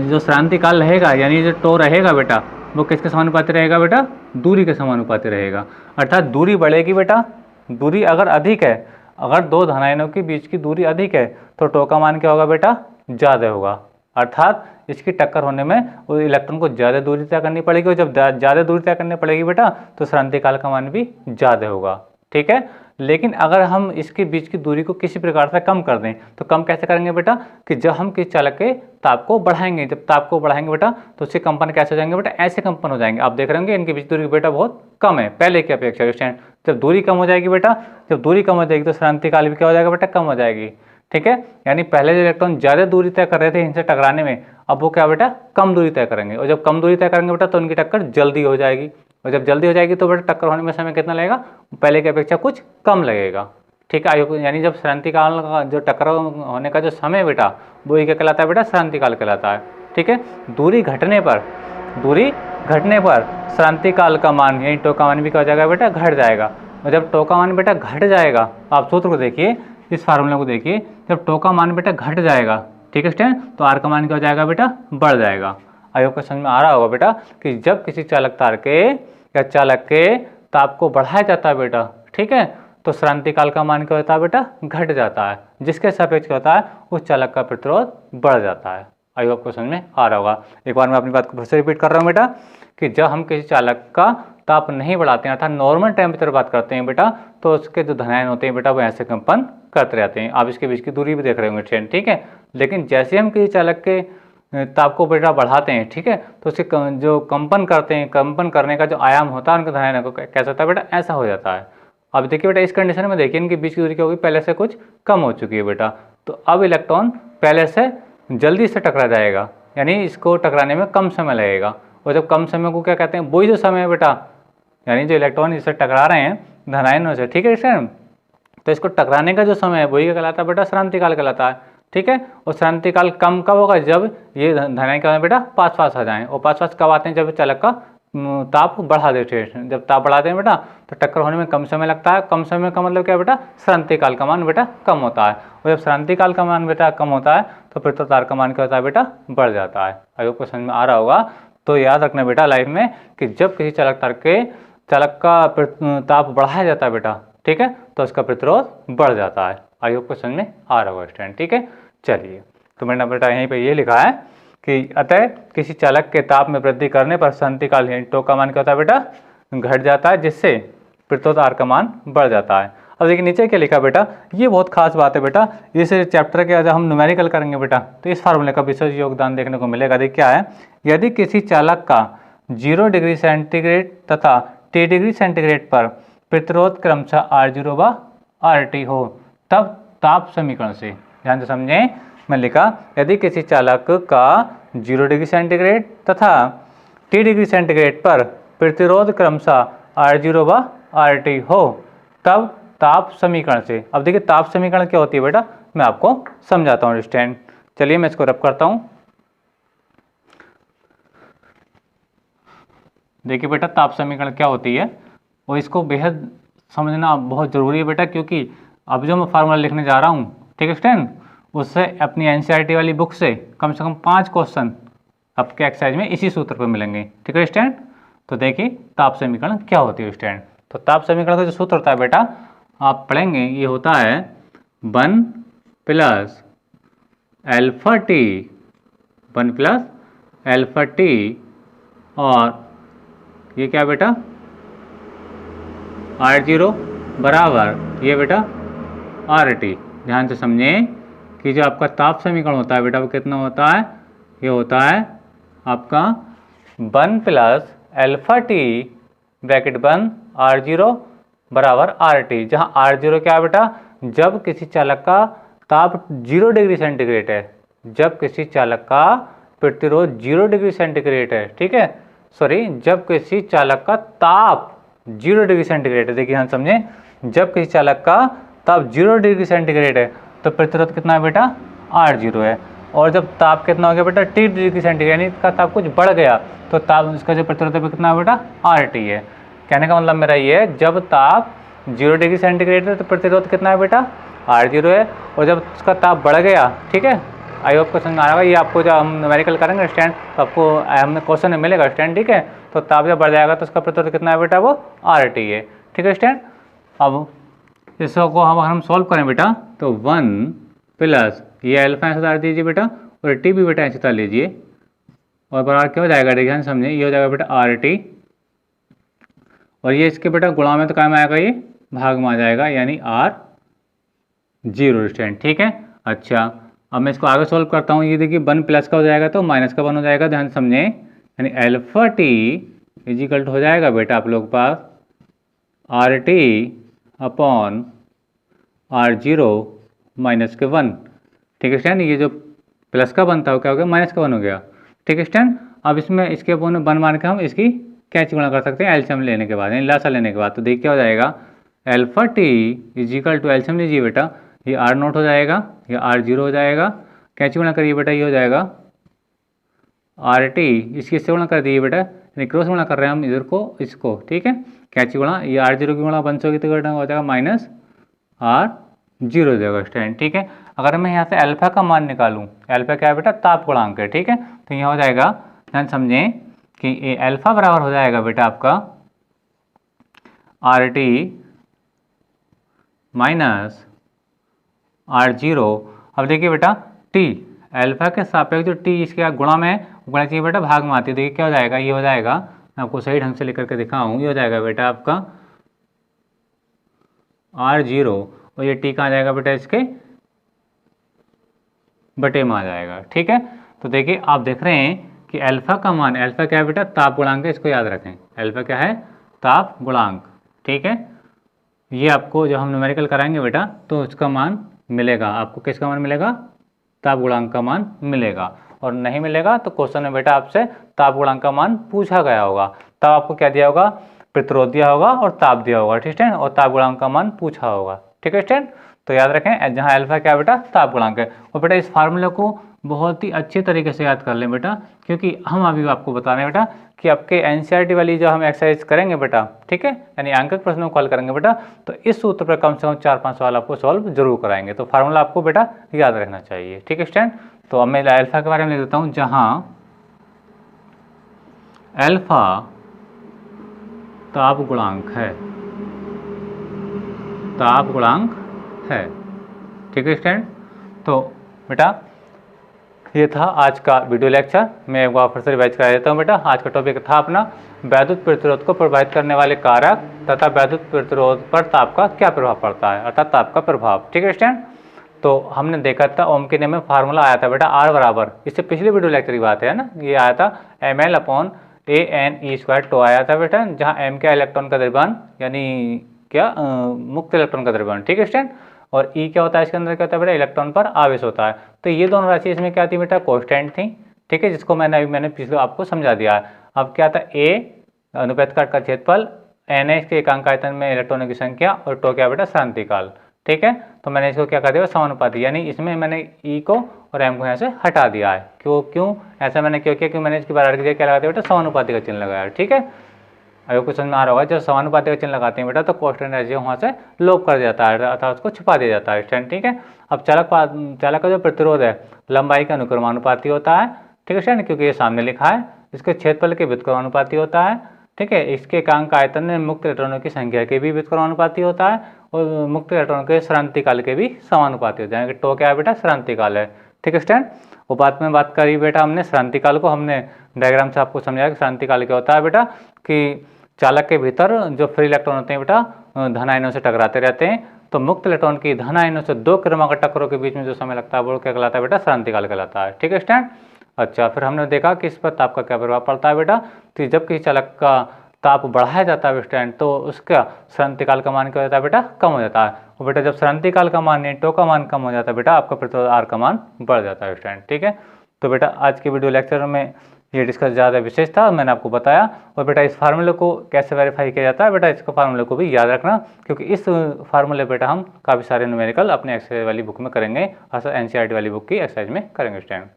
जो श्रांतिकाल रहेगा, यानी जो टो रहेगा बेटा, वो किसके समानुपाती रहेगा बेटा, दूरी के समानुपाती रहेगा। अर्थात दूरी बढ़ेगी बेटा, दूरी अगर अधिक है, अगर दो धनायनों के बीच की दूरी अधिक है, तो टो का मान क्या होगा बेटा, ज़्यादा होगा। अर्थात इसकी टक्कर होने में उस इलेक्ट्रॉन को ज़्यादा दूरी तय करनी पड़ेगी, और जब ज़्यादा दूरी तय करनी पड़ेगी बेटा, तो श्रांतिकाल का मान भी ज़्यादा होगा, ठीक है। लेकिन अगर हम इसके बीच की दूरी को किसी प्रकार से कम कर दें, तो कम कैसे करेंगे बेटा, कि जब हम किसी चालक के ताप को बढ़ाएंगे, जब ताप को बढ़ाएंगे बेटा, तो उससे कंपन कैसे हो जाएंगे बेटा, ऐसे कंपन हो जाएंगे। आप देख रहे होंगे इनके बीच दूरी बेटा बहुत कम है पहले की अपेक्षा स्टैंड। जब दूरी कम हो जाएगी बेटा, जब दूरी कम हो जाएगी, तो श्रांतिकाल भी क्या हो जाएगा बेटा, कम हो जाएगी, ठीक है। यानी पहले जो इलेक्ट्रॉन ज़्यादा दूरी तय कर रहे थे इनसे टकराने में, अब वो क्या बेटा, कम दूरी तय करेंगे, और जब कम दूरी तय करेंगे बेटा, तो उनकी टक्कर जल्दी हो जाएगी, और जब जल्दी हो जाएगी तो बेटा टक्कर होने में समय कितना लगेगा, पहले की अपेक्षा कुछ कम लगेगा, ठीक है। यानी जब श्रांतिकाल का जो टकराव होने का जो समय बेटा, वो ही क्या कहलाता है बेटा, श्रांतिकाल कहलाता है, ठीक है। दूरी घटने पर श्रांतिकाल का मान, यानी टो का मान भी क्या हो जाएगा बेटा, घट जाएगा। और जब टो का मान बेटा घट जाएगा, आप सूत्र को देखिए, इस फार्मूले को देखिए, जब टो का मान बेटा घट जाएगा, ठीक है स्टूडेंट, तो आर का मान क्या हो जाएगा बेटा, बढ़ जाएगा। आई होप समझ में आ रहा होगा बेटा कि जब किसी चालक तार के या चालक के ताप को बढ़ाया जाता है बेटा, ठीक है, तो श्रांति काल का मान क्या होता है बेटा, घट जाता है, जिसके सापेक्ष क्या होता है, उस चालक का प्रतिरोध बढ़ जाता है। आई होप समझ में आ रहा होगा। एक बार मैं अपनी बात को फिर से रिपीट कर रहा हूँ बेटा कि जब हम किसी चालक का ताप नहीं बढ़ाते हैं अर्थात नॉर्मल टेम्परेचर बात करते हैं बेटा, तो उसके जो धनायन होते हैं बेटा वो ऐसे कंपन करते रहते हैं। आप इसके बीच की दूरी भी देख रहे होंगे ट्रेन, ठीक है। लेकिन जैसे हम किसी चालक के ताप को बेटा बढ़ाते हैं, ठीक है, तो उसके जो कंपन करते हैं, कंपन करने का जो आयाम होता है उनके धनायन को कैसा होता है बेटा, ऐसा हो जाता है। अब देखिए बेटा इस कंडीशन में देखिए इनके बीच की दूरी क्या होगी, पहले से कुछ कम हो चुकी है बेटा, तो अब इलेक्ट्रॉन पहले से जल्दी से टकरा जाएगा, यानी इसको टकराने में कम समय लगेगा। और जब कम समय को क्या कहते हैं, वही जो समय है बेटा, यानी जो इलेक्ट्रॉन इससे टकरा रहे हैं धनायनों से, ठीक है सर, तो इसको टकराने का जो समय है वही क्या कहलाता है बेटा, श्रांति काल कहलाता है, ठीक है। और श्रांति काल कम कब होगा, जब ये धनायन क्या बेटा पास पास आ जाएं। और पास पास कब आते हैं, जब चालक का ताप बढ़ा देते हैं। जब ताप बढ़ाते हैं बेटा तो टक्कर होने में कम समय लगता है। कम समय का मतलब क्या बेटा, श्रांति काल का मान बेटा कम होता है। और जब श्रांति काल का मान बेटा कम होता है तो प्रतिरोध तार का मान क्या होता है बेटा, बढ़ जाता है। आई होप समझ में आ रहा होगा। तो याद रखना बेटा लाइफ में कि जब किसी चालक तार के चालक का ताप बढ़ाया जाता है बेटा, ठीक है, तो उसका प्रतिरोध बढ़ जाता है। आई होप समझ में आ रहा होगा स्टूडेंट, ठीक है। चलिए तो मैंने बेटा यहीं पे ये लिखा है कि अतः किसी चालक के ताप में वृद्धि करने पर श्रांति काल टो का मान क्या होता है बेटा, घट जाता है, जिससे प्रतिरोध आर का मान बढ़ जाता है। अब देखिए नीचे क्या लिखा बेटा, ये बहुत खास बात है बेटा, इस चैप्टर के जब हम न्यूमेरिकल करेंगे बेटा तो इस फार्मूले का विशेष योगदान देखने को मिलेगा। देखिए क्या है, यदि किसी चालक का 0 डिग्री सेंटीग्रेड तथा T डिग्री सेंटीग्रेड पर प्रतिरोध क्रमशः R0 व RT हो, तब ताप समीकरण से, ध्यान से समझें, मैं लिखा यदि किसी चालक का 0 डिग्री सेंटीग्रेड तथा T डिग्री सेंटीग्रेड पर प्रतिरोध क्रमशः R0 व RT हो, तब ताप समीकरण से। अब देखिए ताप समीकरण क्या होती है बेटा, मैं आपको समझाता हूँ स्टूडेंट। चलिए मैं इसको रब करता हूँ। देखिए बेटा ताप समीकरण क्या होती है, और इसको बेहद समझना बहुत ज़रूरी है बेटा, क्योंकि अब जो मैं फार्मूला लिखने जा रहा हूँ, ठीक है स्टूडेंट, उससे अपनी एनसीईआरटी वाली बुक से कम 5 क्वेश्चन आपके एक्सरसाइज में इसी सूत्र पर मिलेंगे, ठीक है स्टूडेंट। तो देखिए ताप समीकरण क्या होती है स्टूडेंट। तो ताप समीकरण का जो सूत्र होता है बेटा आप पढ़ेंगे, ये होता है 1 plus alpha T, 1 plus alpha T, और ये क्या बेटा R0 बराबर ये बेटा RT। ध्यान से समझें कि जो आपका ताप समीकरण होता है बेटा वो कितना होता है, ये होता है आपका 1 प्लस अल्फा टी ब्रैकेट बंद R0 बराबर RT, जहाँ R0 क्या है बेटा, जब किसी चालक का ताप 0 डिग्री सेंटीग्रेड है, जब किसी चालक का प्रतिरोध 0 डिग्री सेंटीग्रेड है, ठीक है, सॉरी, जब किसी चालक का ताप 0 डिग्री सेंटीग्रेड है। देखिए हम समझें, जब किसी चालक का ताप 0 डिग्री सेंटीग्रेड है तो प्रतिरोध कितना है बेटा, R0 है। और जब ताप कितना हो गया बेटा, T डिग्री सेंटीग्रेड, यानी इसका ताप कुछ बढ़ गया तो ताप इसका जो प्रतिरोध है कितना है बेटा, RT है। कहने का मतलब मेरा ये है, जब ताप 0 डिग्री सेंटीग्रेड है तो प्रतिरोध कितना है बेटा, R0 है। और जब उसका ताप बढ़ गया, ठीक है, आई होप क्वेश्चन आ रहा है, ये आपको जब हम न्यूमेरिकल करेंगे स्टैंड तो आपको हमने क्वेश्चन में मिलेगा स्टैंड, ठीक है। तो ताप जब बढ़ जाएगा तो उसका प्रतिरोध कितना है बेटा, वो RT है, ठीक है स्टैंड। अब इसको हम सॉल्व करें बेटा तो 1 प्लस ये अल्फा ऐसे उतार दीजिए बेटा, और टी भी बेटा ऐसे उतार लीजिए, और बराबर क्या हो जाएगा, देखिए समझे, ये हो जाएगा बेटा RT, और ये इसके बेटा गुणा में तो क्या में आएगा, ये भाग में आ जाएगा, यानी R0 स्टैंड, ठीक है। अच्छा अब मैं इसको आगे सॉल्व करता हूँ। ये देखिए 1 प्लस का हो जाएगा तो माइनस का 1 हो जाएगा, ध्यान समझें, यानी अल्फा टी इजिकल हो जाएगा बेटा आप लोग पास RT अपॉन R0 माइनस के 1, ठीक है स्टैंड। ये जो प्लस का 1 था वो क्या हो गया, माइनस का 1 हो गया, ठीक है स्टैंड। अब इसमें इसके अपोन में 1 मान के हम इसकी कैच गुणा कर सकते हैं एलसीएम लेने के बाद, यानी लासा लेने के बाद। तो देखिए क्या हो जाएगा, alpha T is equal to LCM लीजिए बेटा, ये R0 हो जाएगा, ये R0 हो जाएगा, कैंची गुणा करिए बेटा, ये हो जाएगा RT, इसकी इससे गुणा कर दिए बेटा, यानी क्रॉस गुणा कर रहे हैं हम इधर को इसको, ठीक है, कैंची गुणा, ये R0 की गुणा 1 से होगी तो हो जाएगा माइनस R0 हो जाएगा स्टैंड, ठीक है। अगर मैं यहाँ से अल्फा का मान निकालूँ, अल्फा क्या है बेटा, ताप गुणांक है, ठीक है, तो यहाँ हो जाएगा ध्यान समझें कि ये अल्फा बराबर हो जाएगा बेटा आपका RT माइनस R0। अब देखिए बेटा T अल्फा के सापेक्ष जो T इसके गुणा में गुणा चाहिए बेटा भाग में आती है। देखिए क्या हो जाएगा, ये हो जाएगा, मैं आपको सही ढंग से लिख करके दिखाऊँ, ये हो जाएगा बेटा आपका R0 और ये T कहाँ जाएगा बेटा, इसके बटे में आ जाएगा। ठीक है, तो देखिए आप देख रहे हैं कि अल्फा का मान, अल्फा क्या है बेटा, ताप गुणांक है, इसको याद रखें, अल्फा क्या है, ताप गुणांक। ठीक है, ये आपको जब हम न्यूमेरिकल कराएंगे बेटा तो इसका मान मिलेगा आपको, किसका मान मिलेगा, ताप गुणांक का मान मिलेगा। और नहीं मिलेगा तो क्वेश्चन में बेटा आपसे ताप गुणांक का मान पूछा गया होगा, तब आपको क्या दिया होगा, प्रतिरोध दिया होगा और ताप दिया होगा। ठीक है, और ताप गुणांक का मान पूछा होगा। ठीक है स्टूडेंट, तो याद रखें जहाँ अल्फा क्या बेटा, ताप गुणांक है। और बेटा इस फार्मूले को बहुत ही अच्छे तरीके से याद कर लें बेटा, क्योंकि हम अभी आपको बता रहे हैं बेटा कि आपके एनसीईआरटी वाली जो हम एक्सरसाइज करेंगे बेटा, ठीक है, यानी अंकित प्रश्नों को हल करेंगे बेटा, तो इस सूत्र पर कम से कम 4-5 सवाल आपको सॉल्व जरूर कराएंगे। तो फार्मूला आपको बेटा याद रखना चाहिए। ठीक है स्टूडेंट, तो अब मैं अल्फा के बारे में लिख देता हूँ, जहाँ अल्फा ताप गुणांक है, ताप गुणांक है। ठीक है स्टूडेंट, तो बेटा ये था आज का वीडियो लेक्चर। मैं एक बार फिर से रिवाइज करा देता हूँ बेटा। आज का टॉपिक था अपना वैद्युत प्रतिरोध को प्रभावित करने वाले कारक तथा वैद्युत प्रतिरोध पर ताप का क्या प्रभाव पड़ता है, अर्थात ताप का प्रभाव। ठीक है स्टूडेंट, तो हमने देखा था ओम के नियम में फार्मूला आया था बेटा R बराबर, इससे पिछले वीडियो लेक्चर की बात है ना, ये आया था ml/ANE² टो आया था बेटा, जहाँ m क्या इलेक्ट्रॉन का द्रव्यमान, यानी क्या मुक्त इलेक्ट्रॉन का द्रव्यमान। ठीक है स्टूडेंट, और E क्या होता है, इसके अंदर क्या होता है बेटा, इलेक्ट्रॉन पर आवेश होता है। तो ये दोनों राशि इसमें क्या थी बेटा, कांस्टेंट थी। ठीक है, जिसको मैंने पिछले आपको समझा दिया है। अब क्या था, A अनुपात का क्षेत्रफल, Na इसके एकांक आयतन में इलेक्ट्रॉनों की संख्या, और टो क्या बेटा, शांति काल। ठीक है, तो मैंने इसको क्या कर दिया, समानुपाती, यानी इसमें मैंने E को और M को यहाँ से हटा दिया है। क्यों ऐसा मैंने क्यों किया, मैंने इसकी बार क्या लगा दिया बेटा, समानुपाती का चिन्ह लगाया। ठीक है, अगर कुछ समझ में आ रहा होगा, जब समानुपाती का चिन्ह लगाते हैं बेटा तो कांस्टेंट एनर्जी वहाँ से लोप कर दिया जाता है, अर्थात उसको छुपा दिया जाता है स्टूडेंट। ठीक है, अब चालक का जो प्रतिरोध है लंबाई के अनुक्रमानुपाती होता है। ठीक है स्टूडेंट, क्योंकि ये सामने लिखा है, इसके क्षेत्रफल के व्युत्क्रमानुपाती होता है। ठीक है, इसके एकांक आयतन में मुक्त इलेक्ट्रॉनों की संख्या के भी व्युत्क्रमानुपाती होता है, और मुक्त इलेक्ट्रॉनों के श्रांति काल के भी समानुपाती होता है। टो क्या है बेटा, श्रांति काल है। ठीक है स्टूडेंट, वो बात करी बेटा हमने श्रांति काल को, हमने डायग्राम से आपको समझाया कि श्रांति काल क्या होता है बेटा, कि चालक के भीतर जो फ्री इलेक्ट्रॉन होते हैं बेटा धन आयनों से टकराते रहते हैं, तो मुक्त इलेक्ट्रॉन की धन आयनों से दो क्रमागत टक्करों के बीच में जो समय लगता है वो क्या कहलाता है बेटा, श्रांति काल कहलाता है। ठीक है स्टूडेंट, अच्छा, फिर हमने देखा कि इस पर ताप का क्या प्रभाव पड़ता है बेटा, तो जब किसी चालक का ताप बढ़ाया जाता है स्टूडेंट तो उसका श्रांति काल का मान क्या हो जाता है बेटा, कम हो जाता है। और बेटा जब श्रांति काल का मान टो का मान कम हो जाता है बेटा, आपका प्रतिरोध R का मान बढ़ जाता है स्टूडेंट। ठीक है, तो बेटा आज के वीडियो लेक्चर में ये डिस्कस ज़्यादा विशेष था, मैंने आपको बताया। और बेटा इस फार्मूले को कैसे वेरीफाई किया जाता है बेटा, इसको फार्मूले को भी याद रखना, क्योंकि इस फार्मूले बेटा हम काफ़ी सारे न्यूमेरिकल अपने एक्सरसाइज वाली बुक में करेंगे, एनसीईआरटी वाली बुक की एक्सरसाइज में करेंगे स्टूडेंट।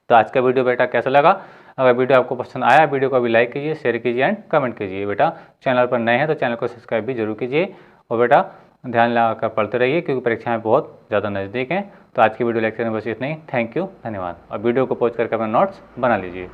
तो आज का वीडियो बेटा कैसा लगा, अगर वीडियो आपको पसंद आया, वीडियो को भी लाइक कीजिए, शेयर कीजिए एंड कमेंट कीजिए। बेटा चैनल पर नए हैं तो चैनल को सब्सक्राइब भी जरूर कीजिए, और बेटा ध्यान लगाकर पढ़ते रहिए, क्योंकि परीक्षाएं बहुत ज़्यादा नज़दीक हैं। तो आज की वीडियो लेक्चर में बस इतना ही। थैंक यू, धन्यवाद। और वीडियो को पॉज करके अपना नोट्स बना लीजिए।